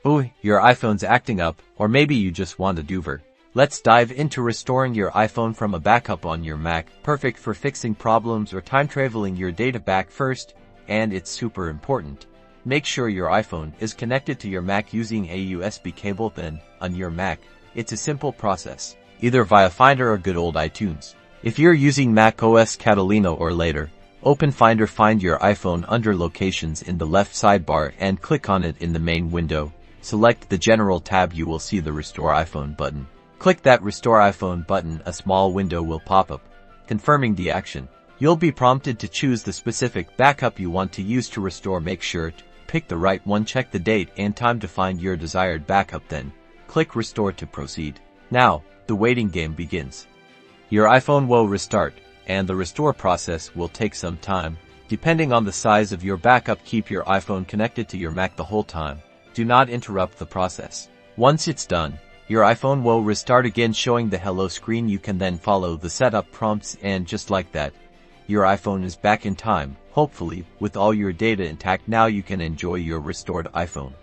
Oh, your iPhone's acting up, or maybe you just want a do-over. Let's dive into restoring your iPhone from a backup on your Mac, perfect for fixing problems or time traveling your data back first, and it's super important. Make sure your iPhone is connected to your Mac using a USB cable. Then, on your Mac, it's a simple process, either via Finder or good old iTunes. If you're using Mac OS Catalina or later, open Finder, find your iPhone under Locations in the left sidebar and click on it in the main window. Select the General tab. You will see the Restore iPhone button. Click that Restore iPhone button. A small window will pop up, confirming the action. You'll be prompted to choose the specific backup you want to use to restore. Make sure to pick the right one. Check the date and time to find your desired backup. Then, click Restore to proceed. Now, the waiting game begins. Your iPhone will restart, and the restore process will take some time. Depending on the size of your backup, keep your iPhone connected to your Mac the whole time. Do not interrupt the process. Once it's done, your iPhone will restart again, showing the hello screen. You can then follow the setup prompts, and just like that, your iPhone is back in time, hopefully with all your data intact. Now you can enjoy your restored iPhone.